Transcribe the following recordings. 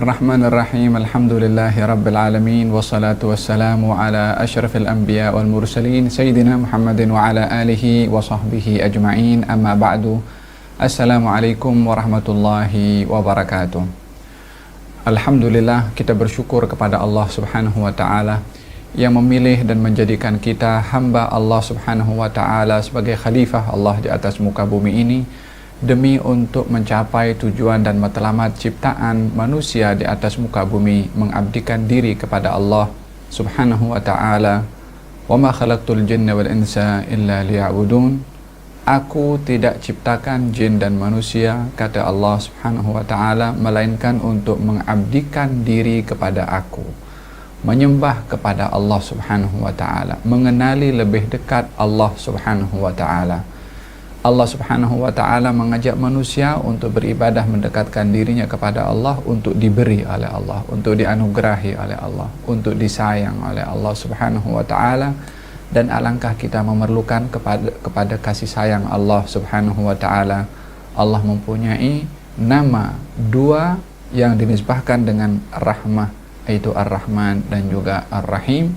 Bismillahirrahmanirrahim. Alhamdulillahi rabbil alamin wassalatu wassalamu ala asyrafil anbiya wal mursalin sayyidina Muhammadin wa ala alihi wa sahbihi ajma'in. Amma ba'du. Assalamualaikum warahmatullahi wabarakatuh. Alhamdulillah, kita bersyukur kepada Allah Subhanahu wa taala yang memilih dan menjadikan kita hamba Allah Subhanahu wa taala sebagai khalifah Allah di atas muka bumi ini, demi untuk mencapai tujuan dan matlamat ciptaan manusia di atas muka bumi, mengabdikan diri kepada Allah Subhanahu wa taala. Wa ma khalaqtul jinna wal insa illa liya'budun. Aku tidak ciptakan jin dan manusia, kata Allah Subhanahu wa taala, melainkan untuk mengabdikan diri kepada aku, menyembah kepada Allah Subhanahu wa taala, mengenali lebih dekat Allah Subhanahu wa taala. Allah Subhanahu wa ta'ala mengajak manusia untuk beribadah, mendekatkan dirinya kepada Allah, untuk diberi oleh Allah, untuk dianugerahi oleh Allah, untuk disayang oleh Allah Subhanahu wa ta'ala. Dan alangkah kita memerlukan kepada kasih sayang Allah Subhanahu wa ta'ala. Allah mempunyai nama dua yang dinisbahkan dengan rahmah, yaitu Ar-Rahman dan juga Ar-Rahim.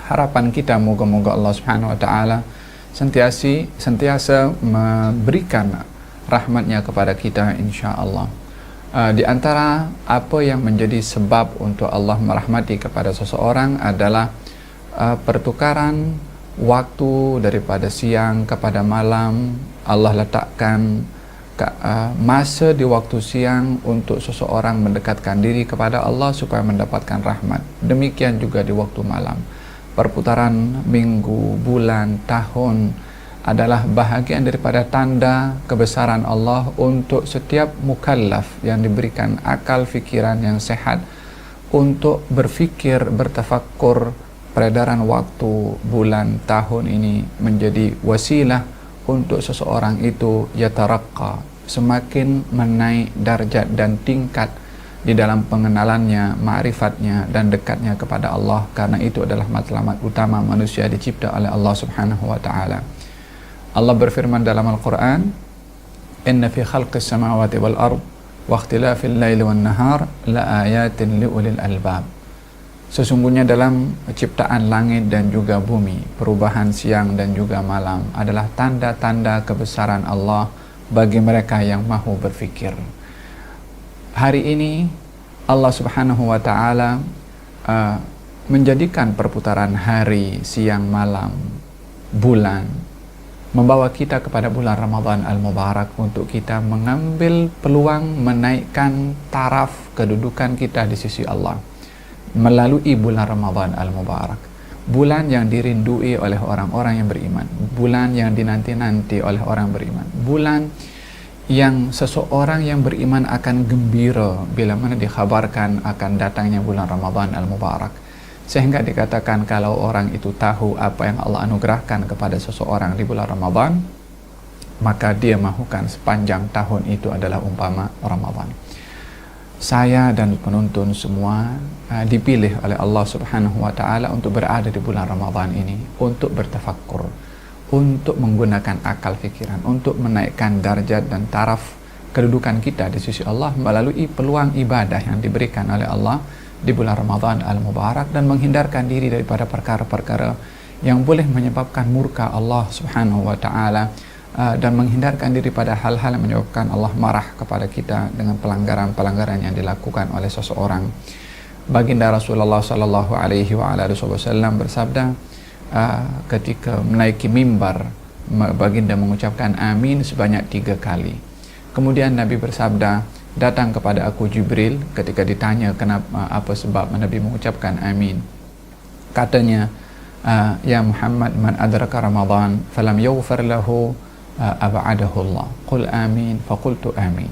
Harapan kita moga-moga Allah Subhanahu wa ta'ala sentiasa memberikan rahmatnya kepada kita, insya-Allah. Di antara apa yang menjadi sebab untuk Allah merahmati kepada seseorang adalah pertukaran waktu daripada siang kepada malam. Allah letakkan masa di waktu siang untuk seseorang mendekatkan diri kepada Allah supaya mendapatkan rahmat. Demikian juga di waktu malam. Perputaran minggu, bulan, tahun adalah bahagian daripada tanda kebesaran Allah untuk setiap mukallaf yang diberikan akal fikiran yang sehat untuk berfikir, bertafakkur. Peredaran waktu, bulan, tahun ini menjadi wasilah untuk seseorang itu yatarakka, semakin menaik darjat dan tingkat di dalam pengenalannya, ma'rifatnya dan dekatnya kepada Allah, karena itu adalah matlamat utama manusia dicipta oleh Allah Subhanahu wa taala. Allah berfirman dalam Al-Qur'an, "Inna fi khalqis samawati wal ard wa ikhtilafil laili wan nahar la ayatin liulil albab." Sesungguhnya dalam ciptaan langit dan juga bumi, perubahan siang dan juga malam adalah tanda-tanda kebesaran Allah bagi mereka yang mahu berfikir. Hari ini Allah Subhanahu wa ta'ala menjadikan perputaran hari, siang, malam, bulan, membawa kita kepada bulan Ramadan Al-Mubarak untuk kita mengambil peluang menaikkan taraf kedudukan kita di sisi Allah melalui bulan Ramadan Al-Mubarak. Bulan yang dirindui oleh orang-orang yang beriman, bulan yang dinanti-nanti oleh orang beriman, bulan yang seseorang yang beriman akan gembira bila mana dikhabarkan akan datangnya bulan Ramadan Al-Mubarak. Sehingga dikatakan kalau orang itu tahu apa yang Allah anugerahkan kepada seseorang di bulan Ramadan, maka dia mahukan sepanjang tahun itu adalah umpama Ramadan. Saya dan penonton semua dipilih oleh Allah Subhanahu wa ta'ala untuk berada di bulan Ramadan ini, untuk bertafakkur, untuk menggunakan akal fikiran, untuk menaikkan darjat dan taraf kedudukan kita di sisi Allah melalui peluang ibadah yang diberikan oleh Allah di bulan Ramadan Al-Mubarak, dan menghindarkan diri daripada perkara-perkara yang boleh menyebabkan murka Allah Subhanahu wa ta'ala, dan menghindarkan diri pada hal-hal yang menyebabkan Allah marah kepada kita dengan pelanggaran-pelanggaran yang dilakukan oleh seseorang. Baginda Rasulullah sallallahu alaihi wasallam bersabda, ketika menaiki mimbar, baginda mengucapkan amin sebanyak 3 kali. Kemudian Nabi bersabda, datang kepada aku Jibril ketika ditanya kenapa, apa sebab Nabi mengucapkan amin. Katanya, ya Muhammad, man adraka Ramadan falam yughfar lahu ab'adahu Allah, qul amin, faqultu amin.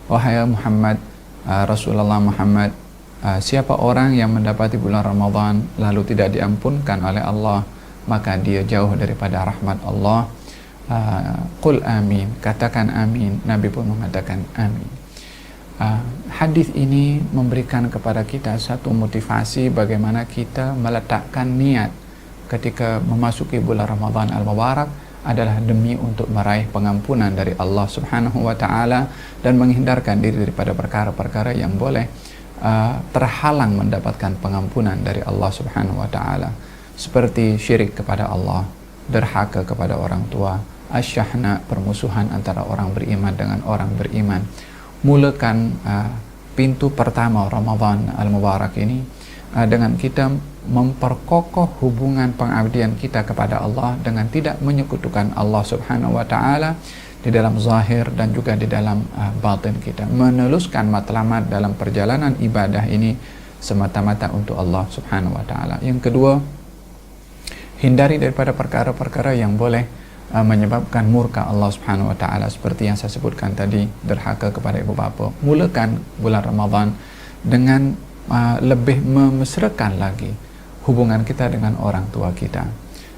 Wahai Muhammad, Rasulullah Muhammad, siapa orang yang mendapati bulan Ramadan lalu tidak diampunkan oleh Allah, maka dia jauh daripada rahmat Allah. Qul amin, katakan amin. Nabi pun mengatakan amin. Hadis ini memberikan kepada kita satu motivasi bagaimana kita meletakkan niat ketika memasuki bulan Ramadan Al-Mubarak adalah demi untuk meraih pengampunan dari Allah Subhanahu wa taala dan menghindarkan diri daripada perkara-perkara yang boleh terhalang mendapatkan pengampunan dari Allah Subhanahu wa taala, seperti syirik kepada Allah, derhaka kepada orang tua, asyahna, permusuhan antara orang beriman dengan orang beriman. Mulakan pintu pertama Ramadan al-Mubarak ini dengan kita memperkokoh hubungan pengabdian kita kepada Allah dengan tidak menyekutukan Allah Subhanahu wa taala di dalam zahir dan juga di dalam batin kita, meneluskan matlamat dalam perjalanan ibadah ini semata-mata untuk Allah Subhanahu wa taala. Yang kedua, hindari daripada perkara-perkara yang boleh menyebabkan murka Allah Subhanahu wa taala, seperti yang saya sebutkan tadi, derhaka kepada ibu bapa. Mulakan bulan Ramadan dengan lebih memesrakan lagi hubungan kita dengan orang tua kita.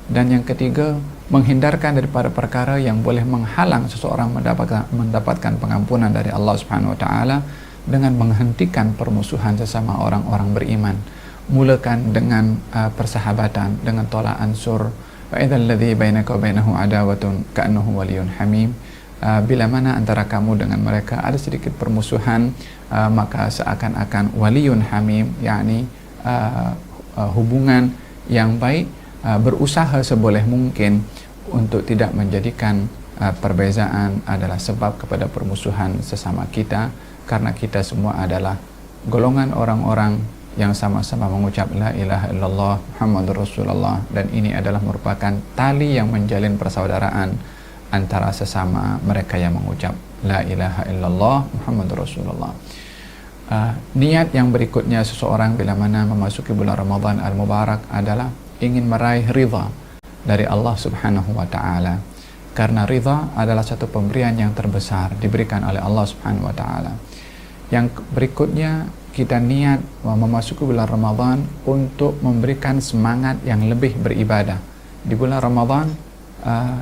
Dan yang ketiga, menghindarkan daripada perkara yang boleh menghalang seseorang mendapatkan pengampunan dari Allah Subhanahu wa taala dengan menghentikan permusuhan sesama orang-orang beriman. Mulakan dengan persahabatan, dengan tolak ansur. Wa idzal ladzi bainaka wa bainahu adawatun ka'annahu waliyyun hamim. Bila mana antara kamu dengan mereka ada sedikit permusuhan, maka seakan-akan waliyun hamim, yakni hubungan yang baik, berusaha seboleh mungkin untuk tidak menjadikan perbezaan adalah sebab kepada permusuhan sesama kita, karena kita semua adalah golongan orang-orang yang sama-sama mengucap la ilaha illallah Muhammadur Rasulullah, dan ini adalah merupakan tali yang menjalin persaudaraan antara sesama mereka yang mengucap la ilaha illallah Muhammadur Rasulullah. Niat yang berikutnya seseorang bila mana memasuki bulan Ramadan al-Mubarak adalah ingin meraih ridha dari Allah Subhanahu wa taala, karena ridha adalah satu pemberian yang terbesar diberikan oleh Allah Subhanahu wa taala. Yang berikutnya, kita niat memasuki bulan Ramadan untuk memberikan semangat yang lebih beribadah di bulan Ramadan,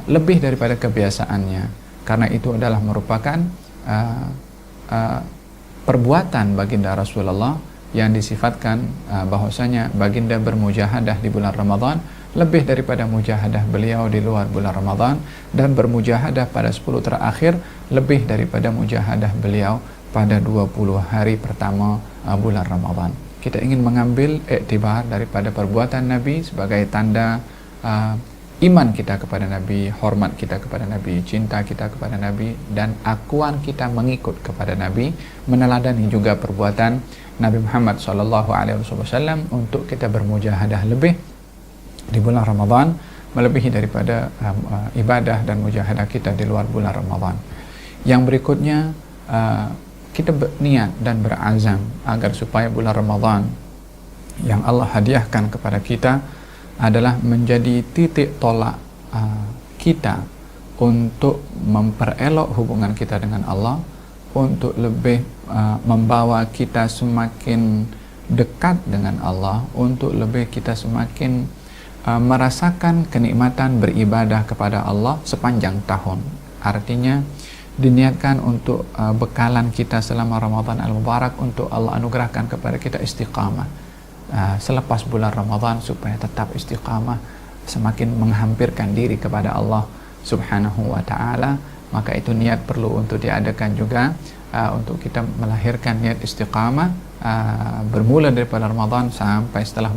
lebih daripada kebiasaannya, karena itu adalah merupakan perbuatan baginda Rasulullah yang disifatkan bahwasanya baginda bermujahadah di bulan Ramadan lebih daripada mujahadah beliau di luar bulan Ramadan, dan bermujahadah pada 10 terakhir lebih daripada mujahadah beliau pada 20 hari pertama bulan Ramadan. Kita ingin mengambil iktibar daripada perbuatan Nabi sebagai tanda iman kita kepada Nabi, hormat kita kepada Nabi, cinta kita kepada Nabi, dan akuan kita mengikut kepada Nabi, meneladani juga perbuatan Nabi Muhammad SAW untuk kita bermujahadah lebih di bulan Ramadan, melebihi daripada ibadah dan mujahadah kita di luar bulan Ramadan. Yang berikutnya, kita berniat dan berazam agar supaya bulan Ramadan yang Allah hadiahkan kepada kita adalah menjadi titik tolak kita untuk memperelok hubungan kita dengan Allah, untuk lebih membawa kita semakin dekat dengan Allah, untuk lebih kita semakin merasakan kenikmatan beribadah kepada Allah sepanjang tahun. Artinya diniatkan untuk bekalan kita selama Ramadan al-Mubarak, untuk Allah anugerahkan kepada kita istiqamah selepas bulan Ramadan, supaya tetap istiqamah, semakin menghampirkan diri kepada Allah Subhanahu wa ta'ala. Maka itu niat perlu untuk diadakan juga, untuk kita melahirkan niat istiqamah bermula daripada Ramadan sampai setelah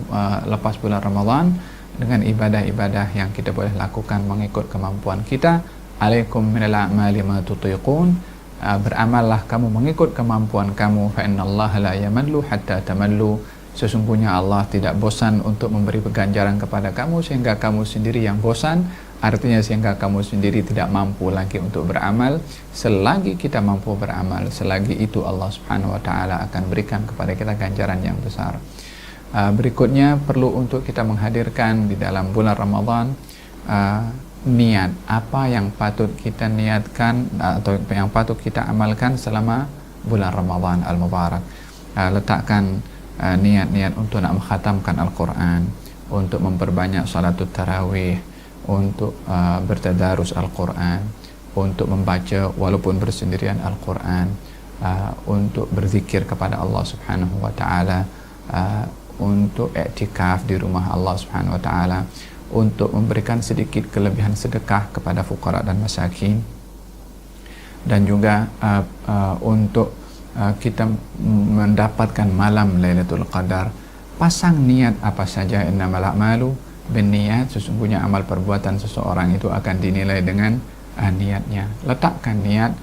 lepas bulan Ramadan, dengan ibadah-ibadah yang kita boleh lakukan mengikut kemampuan kita. Alaikum minal a'mali ma tutiqun, beramallah kamu mengikut kemampuan kamu. Fa innallaha la yamallu hatta tamallu, sesungguhnya Allah tidak bosan untuk memberi ganjaran kepada kamu sehingga kamu sendiri yang bosan. Artinya sehingga kamu sendiri tidak mampu lagi untuk beramal. Selagi kita mampu beramal, selagi itu Allah Subhanahu wa ta'ala akan berikan kepada kita ganjaran yang besar. Berikutnya perlu untuk kita menghadirkan di dalam bulan Ramadan niat apa yang patut kita niatkan atau yang patut kita amalkan selama bulan Ramadan al-Mubarak. Letakkan niat-niat untuk nak mengkhatamkan Al-Quran, untuk memperbanyak salatul tarawih, untuk bertadarus Al-Quran, untuk membaca walaupun bersendirian Al-Quran, untuk berzikir kepada Allah Subhanahu wa ta'ala, untuk iktikaf di rumah Allah Subhanahu wa ta'ala, untuk memberikan sedikit kelebihan sedekah kepada fuqara dan masakin, dan juga untuk kita mendapatkan malam Lailatul Qadar, pasang niat apa saja. Innamal a'malu binniyat, sesungguhnya amal perbuatan seseorang itu akan dinilai dengan niatnya. Letakkan niat.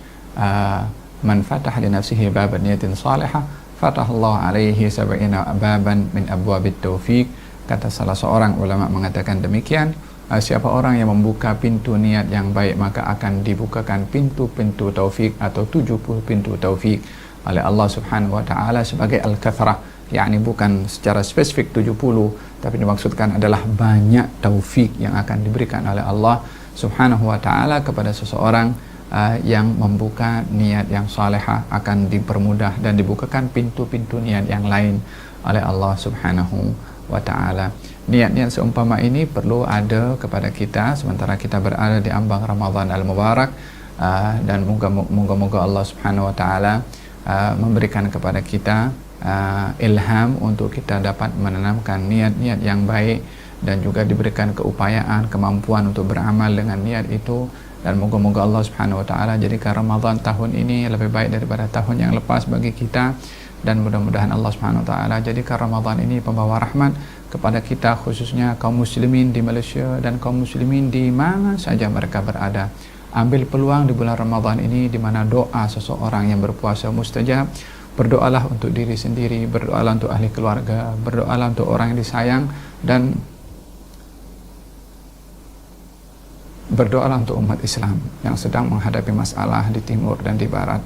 Man fatah li nafsihi baban niyatin salihah fatahallahu alaihi sab'ina baban min abwabit taufiq. Kata salah seorang ulama mengatakan demikian, siapa orang yang membuka pintu niat yang baik, maka akan dibukakan pintu-pintu taufik atau 70 pintu taufik oleh Allah Subhanahu wa taala sebagai al-kathrah, yakni bukan secara spesifik 70, tapi dimaksudkan adalah banyak taufik yang akan diberikan oleh Allah Subhanahu wa taala kepada seseorang yang membuka niat yang salihah, akan dipermudah dan dibukakan pintu-pintu niat yang lain oleh Allah Subhanahu wa ta'ala. Niat-niat seumpama ini perlu ada kepada kita sementara kita berada di ambang Ramadan al-Mubarak, dan moga-moga Allah Subhanahu wa ta'ala memberikan kepada kita ilham untuk kita dapat menanamkan niat-niat yang baik, dan juga diberikan keupayaan, kemampuan untuk beramal dengan niat itu. Dan moga-moga Allah Subhanahu wa ta'ala jadikan Ramadan tahun ini lebih baik daripada tahun yang lepas bagi kita, dan mudah-mudahan Allah Subhanahu wa ta'ala jadikan Ramadan ini pembawa rahmat kepada kita, khususnya kaum muslimin di Malaysia dan kaum muslimin di mana saja mereka berada. Ambil peluang di bulan Ramadan ini di mana doa seseorang yang berpuasa mustajab. Berdoalah untuk diri sendiri, berdoalah untuk ahli keluarga, berdoalah untuk orang yang disayang, dan berdoalah untuk umat Islam yang sedang menghadapi masalah di timur dan di barat.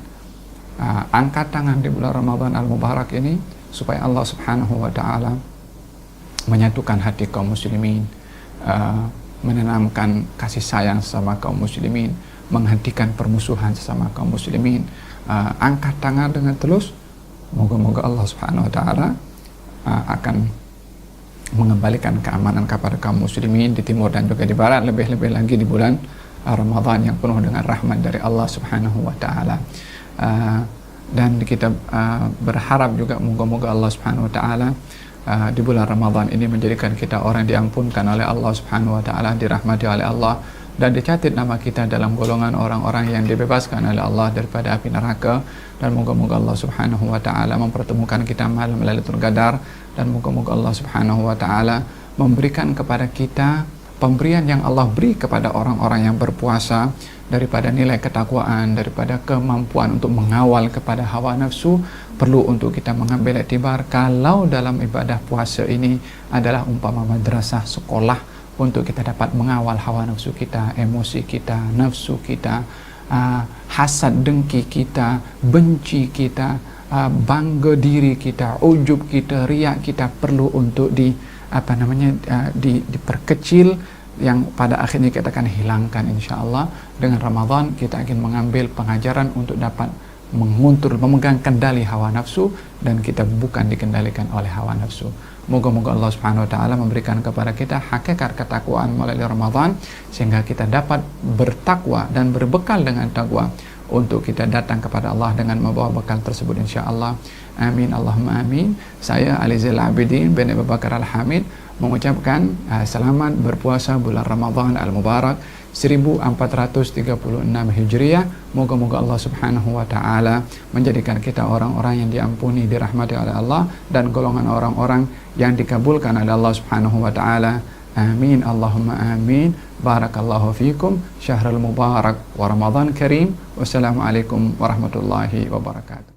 Angkat tangan di bulan Ramadan al-Mubarak ini supaya Allah Subhanahu wa ta'ala menyatukan hati kaum muslimin, menanamkan kasih sayang sesama kaum muslimin, menghentikan permusuhan sesama kaum muslimin. Angkat tangan dengan tulus, moga-moga Allah Subhanahu wa ta'ala akan mengembalikan keamanan kepada kaum muslimin di timur dan juga di barat, lebih-lebih lagi di bulan Ramadan yang penuh dengan rahmat dari Allah Subhanahu wa ta'ala. Dan kita berharap juga moga-moga Allah Subhanahu wa ta'ala di bulan Ramadan ini menjadikan kita orang diampunkan oleh Allah Subhanahu wa ta'ala, dirahmati oleh Allah, dan dicatat nama kita dalam golongan orang-orang yang dibebaskan oleh Allah daripada api neraka. Dan moga-moga Allah Subhanahu wa ta'ala mempertemukan kita malam Lailatul Qadar, dan moga-moga Allah Subhanahu wa ta'ala memberikan kepada kita pemberian yang Allah beri kepada orang-orang yang berpuasa, daripada nilai ketakwaan, daripada kemampuan untuk mengawal kepada hawa nafsu. Perlu untuk kita mengambil iktibar kalau dalam ibadah puasa ini adalah umpama madrasah, sekolah, untuk kita dapat mengawal hawa nafsu kita, emosi kita, nafsu kita, hasad dengki kita, benci kita, bangga diri kita, ujub kita, riak kita, perlu untuk diperkecil, yang pada akhirnya kita akan hilangkan insya-Allah. Dengan Ramadan kita akan mengambil pengajaran untuk dapat menguntur, memegang kendali hawa nafsu, dan kita bukan dikendalikan oleh hawa nafsu. Moga-moga Allah Subhanahu wa ta'ala memberikan kepada kita hakikat ketakwaan melalui Ramadan, sehingga kita dapat bertakwa dan berbekal dengan takwa untuk kita datang kepada Allah dengan membawa bekal tersebut insya-Allah. Amin Allahumma amin. Saya Ali Zainal Abidin bin Abu Bakar Al-Hamid mengucapkan selamat berpuasa bulan Ramadan al-Mubarak 1436 Hijriah. Moga-moga Allah Subhanahu wa ta'ala menjadikan kita orang-orang yang diampuni, dirahmati oleh Allah, dan golongan orang-orang yang dikabulkan oleh Allah Subhanahu wa ta'ala. Amin Allahumma amin. Barakallahu fikum. Syahrul Mubarak wa Ramadan Karim. Wassalamualaikum warahmatullahi wabarakatuh.